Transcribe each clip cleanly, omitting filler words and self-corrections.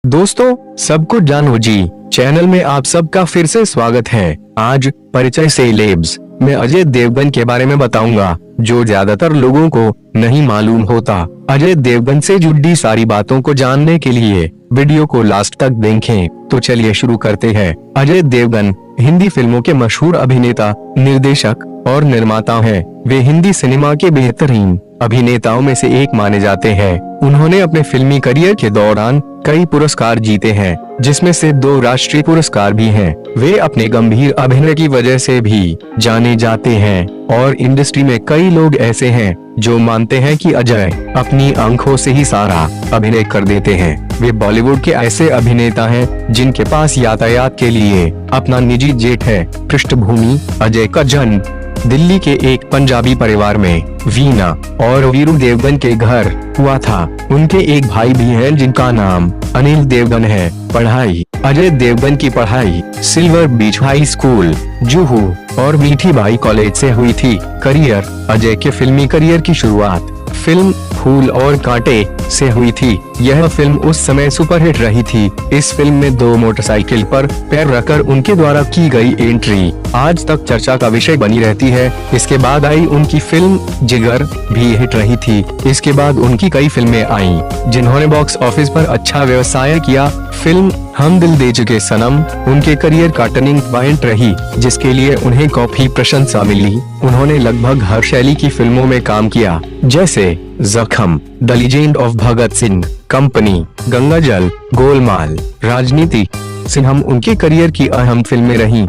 दोस्तों, सबको जानो जी चैनल में आप सबका फिर से स्वागत है। आज परिचय सेलेब्स में अजय देवगन के बारे में बताऊंगा जो ज्यादातर लोगों को नहीं मालूम होता। अजय देवगन से जुड़ी सारी बातों को जानने के लिए वीडियो को लास्ट तक देखें। तो चलिए शुरू करते हैं। अजय देवगन हिंदी फिल्मों के मशहूर अभिनेता, निर्देशक और निर्माता हैं। वे हिंदी सिनेमा के बेहतरीन अभिनेताओं में से एक माने जाते हैं। उन्होंने अपने फिल्मी करियर के दौरान कई पुरस्कार जीते हैं, जिसमें से 2 राष्ट्रीय पुरस्कार भी हैं। वे अपने गंभीर अभिनय की वजह से भी जाने जाते हैं और इंडस्ट्री में कई लोग ऐसे हैं जो मानते हैं कि अजय अपनी आंखों से ही सारा अभिनय कर देते हैं। वे बॉलीवुड के ऐसे अभिनेता हैं जिनके पास यातायात के लिए अपना निजी जेट है। पृष्ठभूमि: अजय का जन्म दिल्ली के एक पंजाबी परिवार में वीना और वीरू देवगन के घर हुआ था। उनके एक भाई भी हैं जिनका नाम अनिल देवगन है। पढ़ाई: अजय देवगन की पढ़ाई सिल्वर बीच हाई स्कूल, जुहू और मीठी बाई कॉलेज से हुई थी। करियर: अजय के फिल्मी करियर की शुरुआत फिल्म फूल और कांटे से हुई थी। यह फिल्म उस समय सुपरहिट रही थी। इस फिल्म में 2 मोटरसाइकिल पर पैर रखकर उनके द्वारा की गई एंट्री आज तक चर्चा का विषय बनी रहती है। इसके बाद आई उनकी फिल्म जिगर भी हिट रही थी। इसके बाद उनकी कई फिल्में आईं जिन्होंने बॉक्स ऑफिस पर अच्छा व्यवसाय किया। फिल्म हम दिल दे चुके सनम उनके करियर का टर्निंग पॉइंट रही, जिसके लिए उन्हें काफी प्रशंसा मिली। उन्होंने लगभग हर शैली की फिल्मों में काम किया, जैसे जख्म, the legend of Bhagat Singh, company, गंगाजल, गोलमाल, राजनीति। सिंघम उनके करियर की अहम फिल्में रहीं।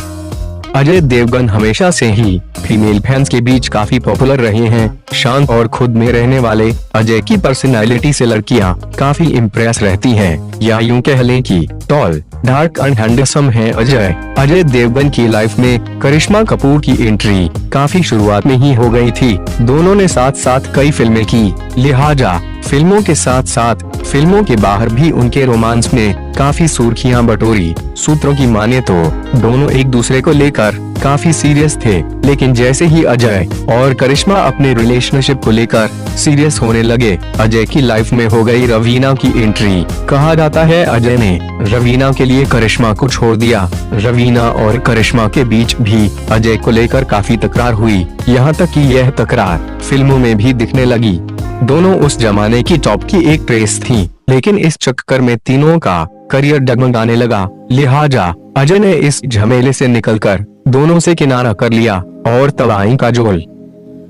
अजय देवगन हमेशा से ही फीमेल फैंस के बीच काफी पॉपुलर रहे हैं। शांत और खुद में रहने वाले अजय की पर्सनालिटी से लड़कियां काफी इम्प्रेस रहती हैं, या यूं कह लें कि टॉल, डार्क एंड हैंडसम है अजय। अजय देवगन की लाइफ में करिश्मा कपूर की एंट्री काफी शुरुआत में ही हो गई थी। दोनों ने साथ साथ कई फिल्में की, लिहाजा फिल्मों के साथ साथ फिल्मों के बाहर भी उनके रोमांस में काफी सुर्खियां बटोरी। सूत्रों की माने तो दोनों एक दूसरे को लेकर काफी सीरियस थे, लेकिन जैसे ही अजय और करिश्मा अपने रिलेशनशिप को लेकर सीरियस होने लगे, अजय की लाइफ में हो गई रवीना की एंट्री। कहा जाता है अजय ने रवीना के लिए करिश्मा को छोड़ दिया। रवीना और करिश्मा के बीच भी अजय को लेकर काफी तकरार हुई, यहाँ तक कि यह तकरार फिल्मों में भी दिखने लगी। दोनों उस जमाने की टॉप की एक्ट्रेस थीं, लेकिन इस चक्कर में तीनों का करियर डगमगाने लगा। लिहाजा अजय ने इस झमेले से निकलकर दोनों से किनारा कर लिया और तब आई काजोल।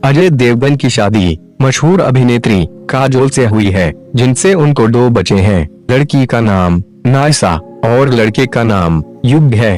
अजय देवगन की शादी मशहूर अभिनेत्री काजोल से हुई है, जिनसे उनको 2 बच्चे हैं। लड़की का नाम नायसा और लड़के का नाम युग है।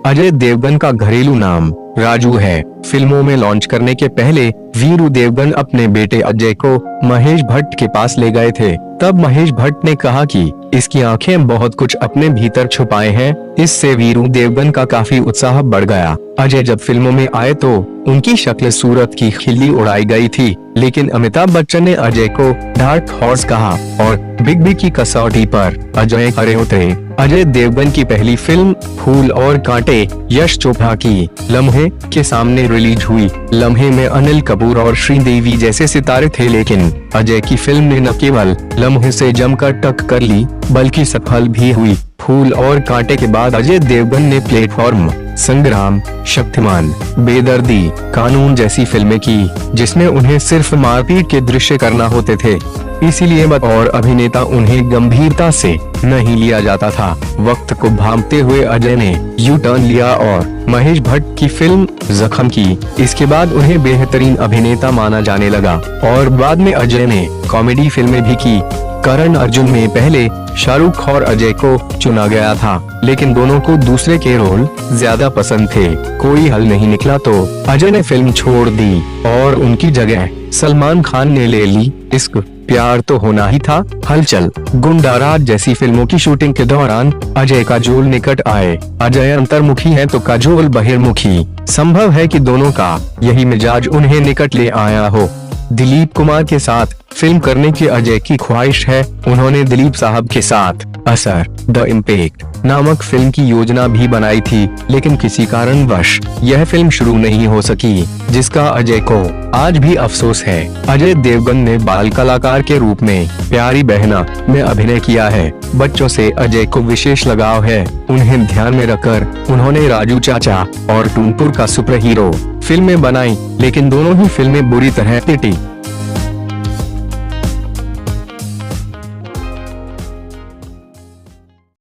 अजय देवगन का घरेलू नाम राजू है। फिल्मों में लॉन्च करने के पहले वीरू देवगन अपने बेटे अजय को महेश भट्ट के पास ले गए थे। तब महेश भट्ट ने कहा कि इसकी आंखें बहुत कुछ अपने भीतर छुपाए हैं। इससे वीरू देवगन का काफी उत्साह बढ़ गया। अजय जब फिल्मों में आए तो उनकी शक्ल सूरत की खिल्ली उड़ाई गई थी, लेकिन अमिताभ बच्चन ने अजय को डार्क हॉर्स कहा और बिग बी की कसौटी पर अजय खरे उतरे। अजय देवगन की पहली फिल्म फूल और कांटे यश चोपड़ा की लम्हे के सामने रिलीज हुई। लम्हे में अनिल कपूर और श्रीदेवी जैसे सितारे थे, लेकिन अजय की फिल्म ने न केवल लम्हे से जमकर टक्कर ली बल्कि सफल भी हुई। फूल और कांटे के बाद अजय देवगन ने प्लेटफॉर्म, संग्राम, शक्तिमान, बेदर्दी, कानून जैसी फिल्में की, जिसमें उन्हें सिर्फ मारपीट के दृश्य करना होते थे। इसीलिए बतौर अभिनेता उन्हें गंभीरता से नहीं लिया जाता था। वक्त को भांपते हुए अजय ने यू टर्न लिया और महेश भट्ट की फिल्म जख्म की। इसके बाद उन्हें बेहतरीन अभिनेता माना जाने लगा और बाद में अजय ने कॉमेडी फिल्में भी की। करण अर्जुन में पहले शाहरुख और अजय को चुना गया था, लेकिन दोनों को दूसरे के रोल ज्यादा पसंद थे। कोई हल नहीं निकला तो अजय ने फिल्म छोड़ दी और उनकी जगह सलमान खान ने ले ली। इश्क प्यार तो होना ही था, हलचल, गुंडाराज जैसी फिल्मों की शूटिंग के दौरान अजय काजोल निकट आए। अजय अंतर्मुखी हैं तो काजोल बहिर्मुखी। संभव है कि दोनों का यही मिजाज उन्हें निकट ले आया हो। दिलीप कुमार के साथ फिल्म करने की अजय की ख्वाहिश है। उन्होंने दिलीप साहब के साथ असर द इम्पैक्ट नामक फिल्म की योजना भी बनाई थी, लेकिन किसी कारणवश यह फिल्म शुरू नहीं हो सकी, जिसका अजय को आज भी अफसोस है। अजय देवगन ने बाल कलाकार के रूप में प्यारी बहना में अभिनय किया है। बच्चों से अजय को विशेष लगाव है। उन्हें ध्यान में रखकर उन्होंने राजू चाचा और टूनपुर का सुपर हीरो फिल्में बनाई, लेकिन दोनों ही फिल्में बुरी तरह पिटी।